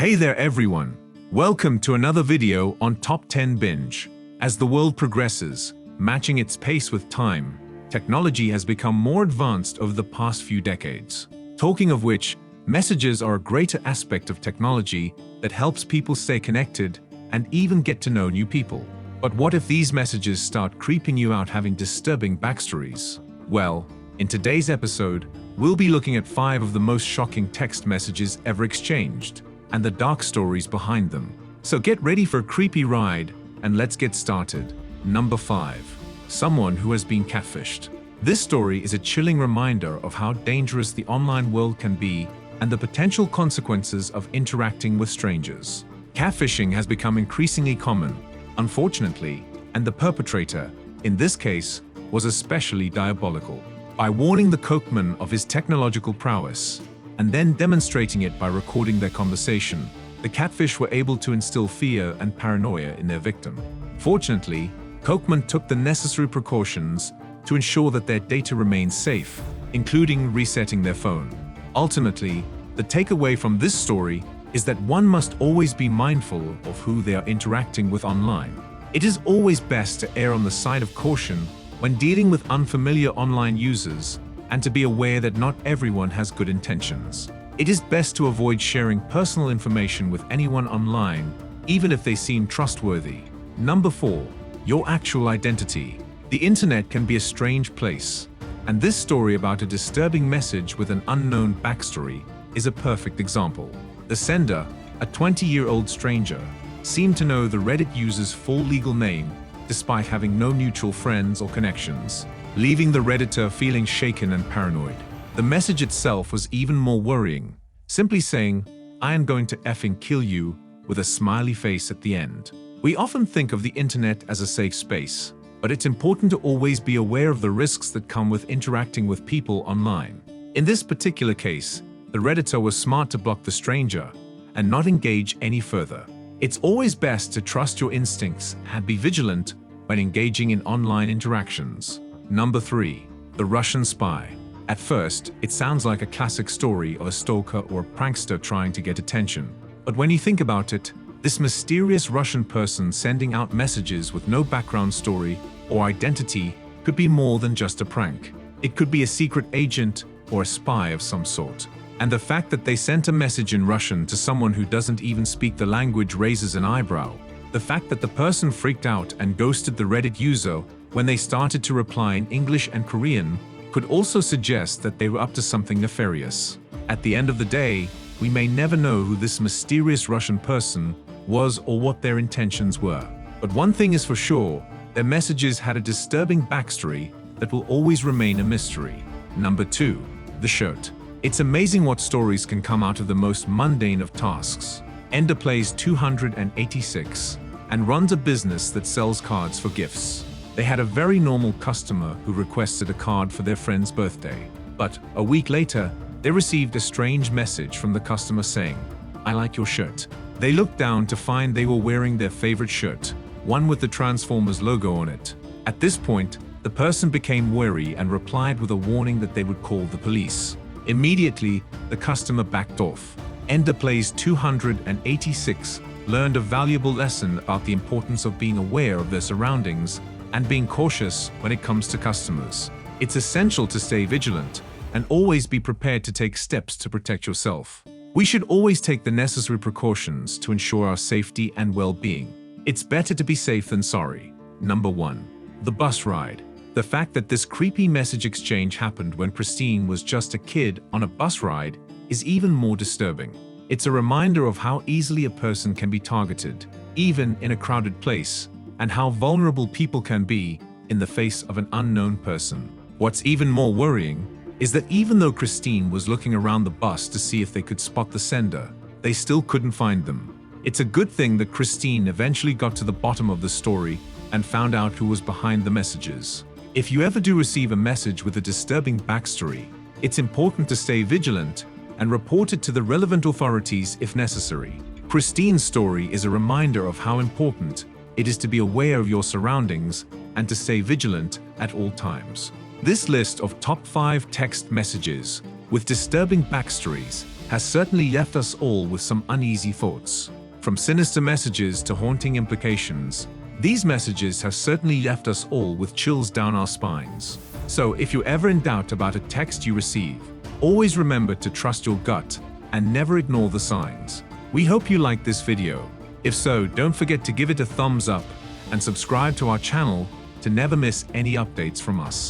Hey there everyone! Welcome to another video on Top 10 Binge. As the world progresses, matching its pace with time, technology has become more advanced over the past few decades. Talking of which, messages are a greater aspect of technology that helps people stay connected and even get to know new people. But what if these messages start creeping you out having disturbing backstories? Well, in today's episode, we'll be looking at 5 of the most shocking text messages ever exchanged, and the dark stories behind them. So get ready for a creepy ride, and let's get started. Number 5. Someone who has been catfished. This story is a chilling reminder of how dangerous the online world can be and the potential consequences of interacting with strangers. Catfishing has become increasingly common, unfortunately, and the perpetrator, in this case, was especially diabolical. By warning the cokeman of his technological prowess, and then demonstrating it by recording their conversation, the catfish were able to instill fear and paranoia in their victim. Fortunately, cokemen took the necessary precautions to ensure that their data remained safe, including resetting their phone. Ultimately, the takeaway from this story is that one must always be mindful of who they are interacting with online. It is always best to err on the side of caution when dealing with unfamiliar online users, and to be aware that not everyone has good intentions. It is best to avoid sharing personal information with anyone online, even if they seem trustworthy. Number 4. Your actual identity. The internet can be a strange place, and this story about a disturbing message with an unknown backstory is a perfect example. The sender, a 20-year-old stranger, seemed to know the Reddit user's full legal name despite having no mutual friends or connections, leaving the Redditor feeling shaken and paranoid. The message itself was even more worrying, simply saying, "I am going to effing kill you," with a smiley face at the end. We often think of the internet as a safe space, but it's important to always be aware of the risks that come with interacting with people online. In this particular case, the Redditor was smart to block the stranger and not engage any further. It's always best to trust your instincts and be vigilant when engaging in online interactions. Number 3. The Russian spy. At first, it sounds like a classic story of a stalker or a prankster trying to get attention. But when you think about it, this mysterious Russian person sending out messages with no background story or identity could be more than just a prank. It could be a secret agent or a spy of some sort. And the fact that they sent a message in Russian to someone who doesn't even speak the language raises an eyebrow. The fact that the person freaked out and ghosted the Reddit user when they started to reply in English and Korean could also suggest that they were up to something nefarious. At the end of the day, we may never know who this mysterious Russian person was or what their intentions were. But one thing is for sure, their messages had a disturbing backstory that will always remain a mystery. Number 2. The shirt. It's amazing what stories can come out of the most mundane of tasks. Ender plays 286 and runs a business that sells cards for gifts. They had a very normal customer who requested a card for their friend's birthday. But a week later, they received a strange message from the customer saying, "I like your shirt." They looked down to find they were wearing their favorite shirt, one with the Transformers logo on it. At this point, the person became wary and replied with a warning that they would call the police. Immediately, the customer backed off. Ender plays 286 learned a valuable lesson about the importance of being aware of their surroundings and being cautious when it comes to customers. It's essential to stay vigilant and always be prepared to take steps to protect yourself. We should always take the necessary precautions to ensure our safety and well-being. It's better to be safe than sorry. Number 1. The bus ride. The fact that this creepy message exchange happened when Christine was just a kid on a bus ride is even more disturbing. It's a reminder of how easily a person can be targeted, even in a crowded place, and how vulnerable people can be in the face of an unknown person. What's even more worrying is that even though Christine was looking around the bus to see if they could spot the sender, they still couldn't find them. It's a good thing that Christine eventually got to the bottom of the story and found out who was behind the messages. If you ever do receive a message with a disturbing backstory, it's important to stay vigilant and report it to the relevant authorities if necessary. Christine's story is a reminder of how important it is to be aware of your surroundings and to stay vigilant at all times. This list of top 5 text messages with disturbing backstories has certainly left us all with some uneasy thoughts. From sinister messages to haunting implications, these messages have certainly left us all with chills down our spines. So if you're ever in doubt about a text you receive, always remember to trust your gut and never ignore the signs. We hope you liked this video. If so, don't forget to give it a thumbs up and subscribe to our channel to never miss any updates from us.